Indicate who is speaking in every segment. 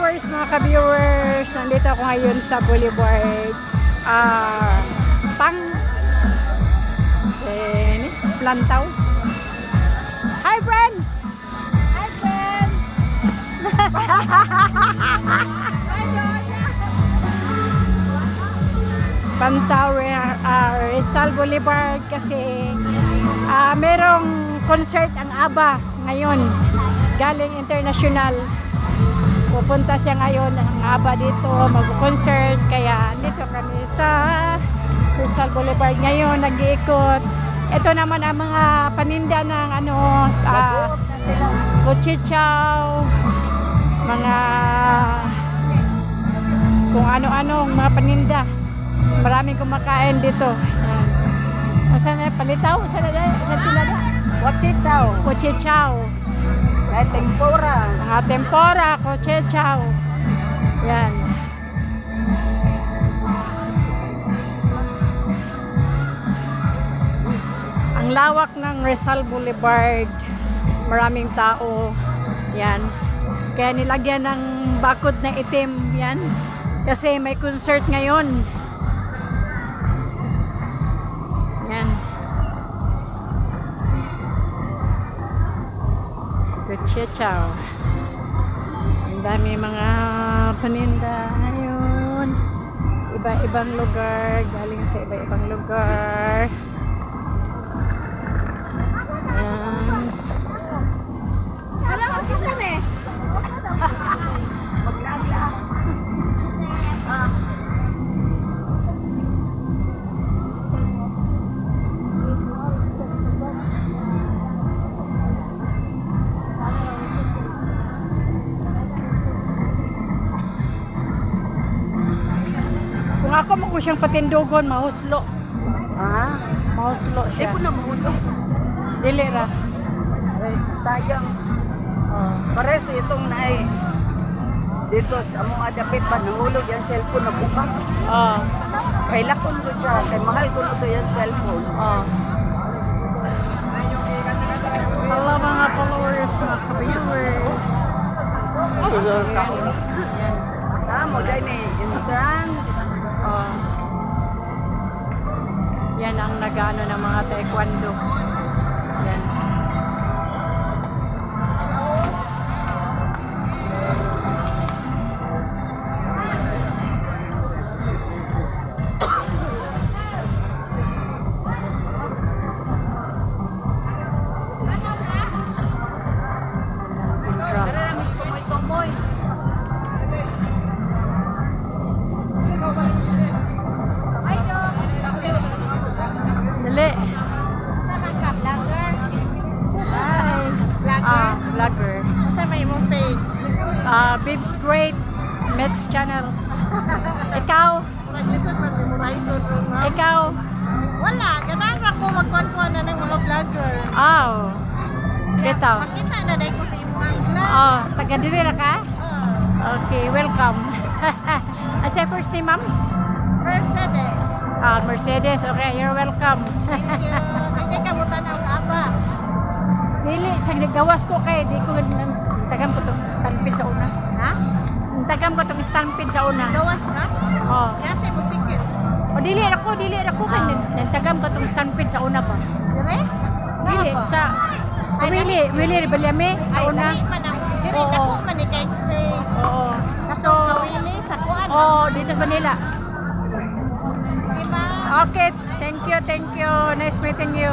Speaker 1: ka-followers, mga ka-viewers, nandito ako ngayon sa Boulevard Plantaw. Hi friends! Hi friends! Plantaw, Rizal Boulevard kasi merong concert ang ABBA ngayon. Galing international. Pupunta siya ngayon ang ABBA dito, mag-concert. Kaya dito kami sa Rizal Boulevard ngayon, nag-iikot. Ito naman ang mga paninda ng kuchichaw, mga kung ano-anong mga paninda. Maraming kumakain dito. Saan na palitaw? Saan na tinada?
Speaker 2: Kuchichaw.
Speaker 1: Kuchichaw.
Speaker 2: Tempura.
Speaker 1: Mga tempura, kuchichaw. Yan. Ang lawak ng Rizal Boulevard. Maraming tao. Yan. Kaya nilagyan ng bakod na itim. Yan. Kasi may concert ngayon. Yan. Kuchichaw. Ang dami mga paninda ngayon. Iba-ibang lugar. Galing sa iba-ibang lugar. Yan.
Speaker 2: Alam mo kita na eh.
Speaker 1: Kung ako mo ko siyang patindugon, mahuslo.
Speaker 2: Ah,
Speaker 1: Mahuslo
Speaker 2: di
Speaker 1: siya.
Speaker 2: ko na mahulog.
Speaker 1: Dili ra.
Speaker 2: Ay, sayang. Pares itong naay dito sa mga dapit pa nahulog yung cellphone na buka.
Speaker 1: Oh.
Speaker 2: Kay lakon ko siya. Kay mahal ko na ito yung cellphone.
Speaker 1: Oh. Hello mga followers, mga ka-viewers.
Speaker 2: Ah, mo dahil ni entrance.
Speaker 1: Oh. Yan ang nag-ano ng mga taekwondo. Yan.
Speaker 2: Pero miss ko mo ito moy.
Speaker 1: Dali.
Speaker 2: Vlogger.
Speaker 1: Hi. Vlogger.
Speaker 2: Sa may mong page.
Speaker 1: Bibs Great Mets Channel. Ikaw?
Speaker 2: Mag-isot mag-memorize mo.
Speaker 1: Ikaw?
Speaker 2: Wala, ganaan ako magkuhan-kuhan na ng mga vlogger.
Speaker 1: Oh. Bitaw.
Speaker 2: Makita na dahil ko sa imong vlog.
Speaker 1: Oh, taga diri ra ka? Okay, welcome. Asa first name, ma'am?
Speaker 2: Mercedes.
Speaker 1: Mercedes. Okay, you're welcome.
Speaker 2: Thank you. Hindi ka mutan ang aba.
Speaker 1: Dili, sa gawas ko kay di ko tagam ko tong stampede sa una.
Speaker 2: Ha?
Speaker 1: Tagam ko tong stampede sa una.
Speaker 2: Gawas ka?
Speaker 1: Oh.
Speaker 2: Kasi mo ticket.
Speaker 1: O dili ako kay tagam ko tong stampede sa una pa.
Speaker 2: Dire?
Speaker 1: Dili sa Willie Rebeliame sa
Speaker 2: Ay,
Speaker 1: una.
Speaker 2: dali man ako. Dire,
Speaker 1: Oo.
Speaker 2: dako man ni ka-experience.
Speaker 1: Oo.
Speaker 2: Kaso, kawili sa kuan.
Speaker 1: Oh, dito sa Manila.
Speaker 2: Diba?
Speaker 1: Okay, thank you. Nice meeting you.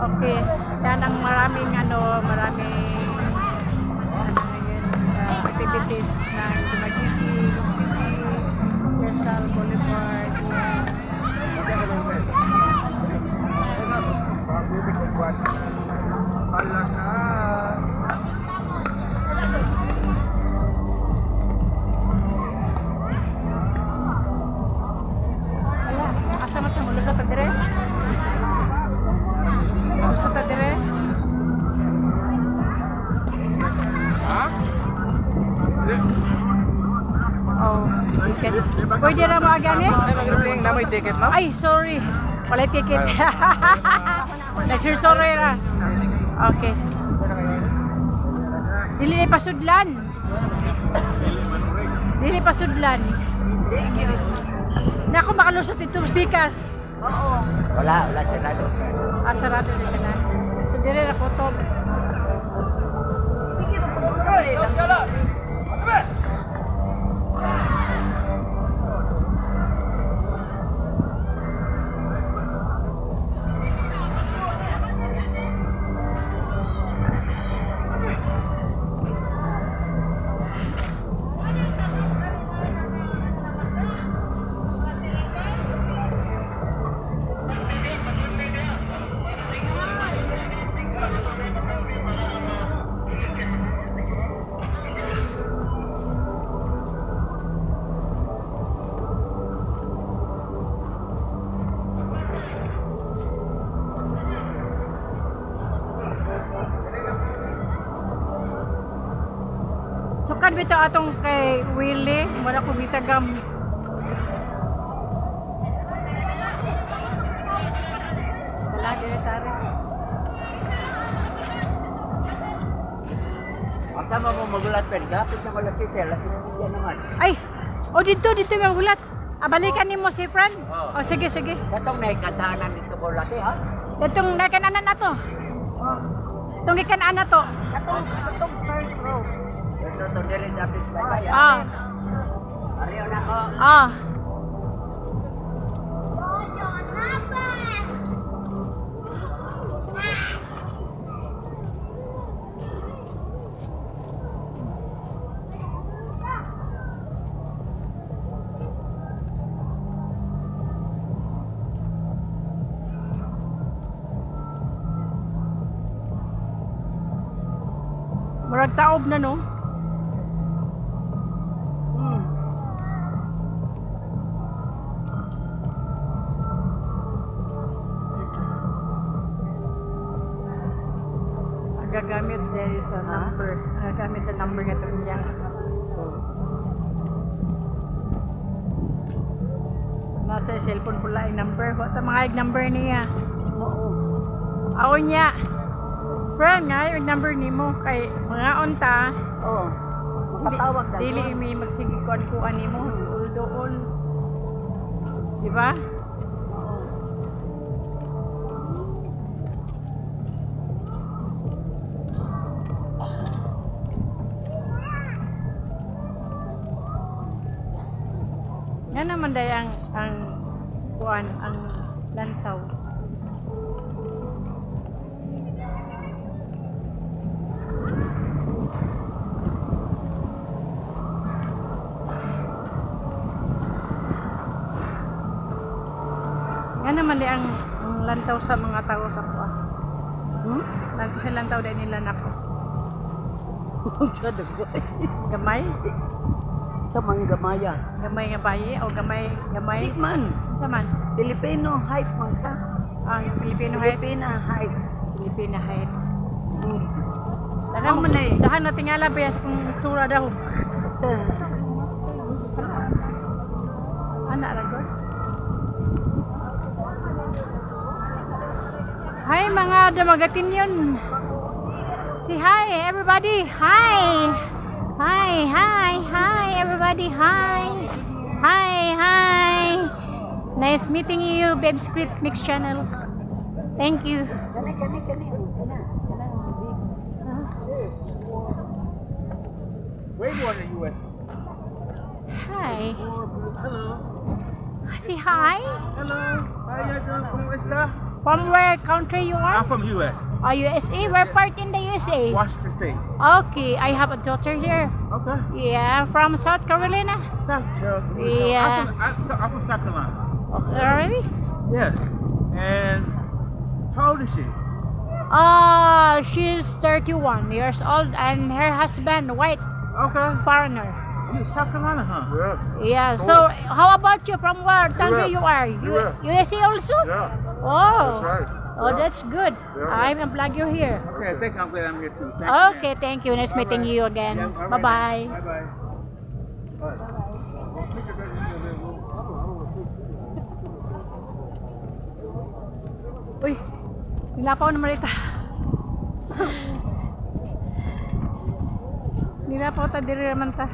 Speaker 1: Okay, yan ang maraming activities ng Dumaguete City, Rizal Boulevard. Wala, asa mo itong ulusot na dire? Ulusot na dire? Oh, ticket. Pwede na mga gani?
Speaker 3: Na may ticket, ma'am?
Speaker 1: Ay, sorry. Wala ticket. Sorry na. Okay. Dili na pasudlan. Dili pasudlan.
Speaker 2: Thank you.
Speaker 1: Na ako makalusot ito bikas.
Speaker 2: Oo.
Speaker 3: Wala siya lalo.
Speaker 1: Sarado rin ka na. So, dire na ko to.
Speaker 2: Sige, magpapagod lang.
Speaker 1: Sukad bitaw atong kay Willie, mura ko bitagam. Lagi na tare.
Speaker 3: Ang sama mo magulat pa, gapit na wala si Tel, alas yan naman.
Speaker 1: Ay, dito yung hulat. Balikan nimo si Fran.
Speaker 3: Oo.
Speaker 1: Sige.
Speaker 3: Katong naikadahanan dito ko laki ha?
Speaker 1: Itong nakananan na to. Itong ikanaan na to.
Speaker 2: Atong first row.
Speaker 3: Ito to diri dapat bagay.
Speaker 1: Ah.
Speaker 3: Ariyo na ko.
Speaker 1: Ah. Murag taob na no. Gagamit there is a number. Gagamit sa number nga itong yang. Nasa cellphone pula yung number. Wata mga yung number niya.
Speaker 2: Oo.
Speaker 1: Ako niya. Friend nga yung number ni mo. Kay mga unta.
Speaker 2: Oo. Makatawag na
Speaker 1: Dili
Speaker 2: doon.
Speaker 1: may magsigikuan ni mo. Doon. Diba?
Speaker 2: Oo.
Speaker 1: Yan naman day ang kuan ang lantaw. Yan naman day ang lantaw sa mga tao sa kuan. Lantaw sa lantaw day nila nako.
Speaker 2: Sa dugo.
Speaker 1: Gamay?
Speaker 2: Sa mga gamaya.
Speaker 1: Gamay nga bayi o gamay?
Speaker 2: Di man.
Speaker 1: Sa man?
Speaker 2: Filipino height man ka.
Speaker 1: Ang Filipino height?
Speaker 2: Filipina height.
Speaker 1: Filipina height.
Speaker 2: Mm.
Speaker 1: Dahan
Speaker 2: Amo na eh.
Speaker 1: Dahan na tingala ba sa kung sura daw. Anak ragod. Hi mga damagatin yun. Say hi everybody. Hi. Hi everybody. Hi. Nice meeting you, Babe Script Mix Channel. Thank you.
Speaker 2: Kani. Kana.
Speaker 3: Way more than US.
Speaker 1: Hi.
Speaker 3: Hello.
Speaker 1: Say hi.
Speaker 3: Hello. How you doing? ¿Cómo está?
Speaker 1: From where country you are?
Speaker 3: I'm from US.
Speaker 1: USA? Where part in the USA?
Speaker 3: Washington State.
Speaker 1: Okay, I have a daughter here.
Speaker 3: Okay.
Speaker 1: Yeah, from South Carolina.
Speaker 3: South Carolina.
Speaker 1: Yeah.
Speaker 3: I'm from South Carolina.
Speaker 1: Really?
Speaker 3: Yes. And how old is she?
Speaker 1: She's 31 years old and her husband, white
Speaker 3: Okay.
Speaker 1: foreigner.
Speaker 3: You South Carolina, huh? Yes.
Speaker 1: Yeah, so how about you? From where country
Speaker 3: US.
Speaker 1: you are?
Speaker 3: US.
Speaker 1: USA also?
Speaker 3: Yeah.
Speaker 1: Oh.
Speaker 3: right.
Speaker 1: Oh, that's good.
Speaker 3: Yeah.
Speaker 1: I'm a blogger here.
Speaker 3: Okay, I think I'm glad I'm here too. Thank you,
Speaker 1: Okay, thank you. Nice meeting
Speaker 3: Bye-bye.
Speaker 1: you again.
Speaker 3: Yeah, all right.
Speaker 1: Bye-bye.
Speaker 3: Bye-bye.
Speaker 1: Uy, nilapaw na Marita. Dila po ta diri naman ta.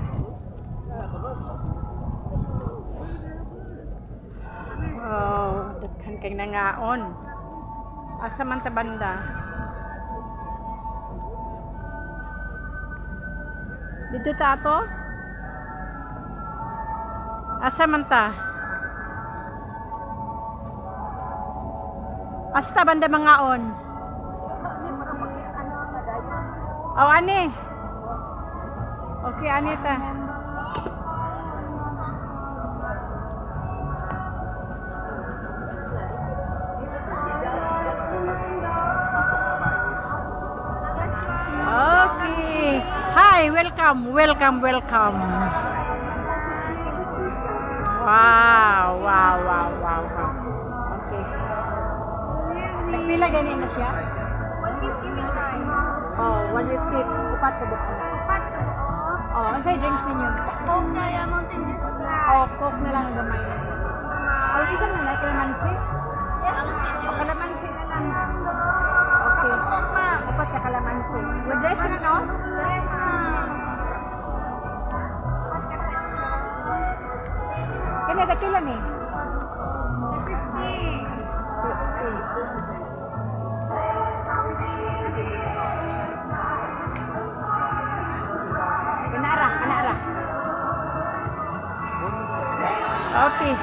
Speaker 1: Wow, daghan kay nangaon. Asa man ta banda? Dito ta ato? Asa man ta? Asa ta banda mangaon? Oh, ani. Okay, ani ta. Okay. Hi, welcome, welcome, welcome. Wow, wow, wow, wow, wow. Okay. Nagpila ganin na siya? 150 Oh, 150. Upat ko ba? Oh, ano sa'yo drinks ninyo?
Speaker 4: Coke na yan, Mountain Dew Sprite.
Speaker 1: Oh, coke na lang ang gamay. Oh, isang na lang, kalamansi?
Speaker 4: Yes,
Speaker 1: Oh, kalamansi na lang. Okay. Upat ka kalamansi. With dressing, no? Kaya dakilan eh. 50. Kanara. Okay.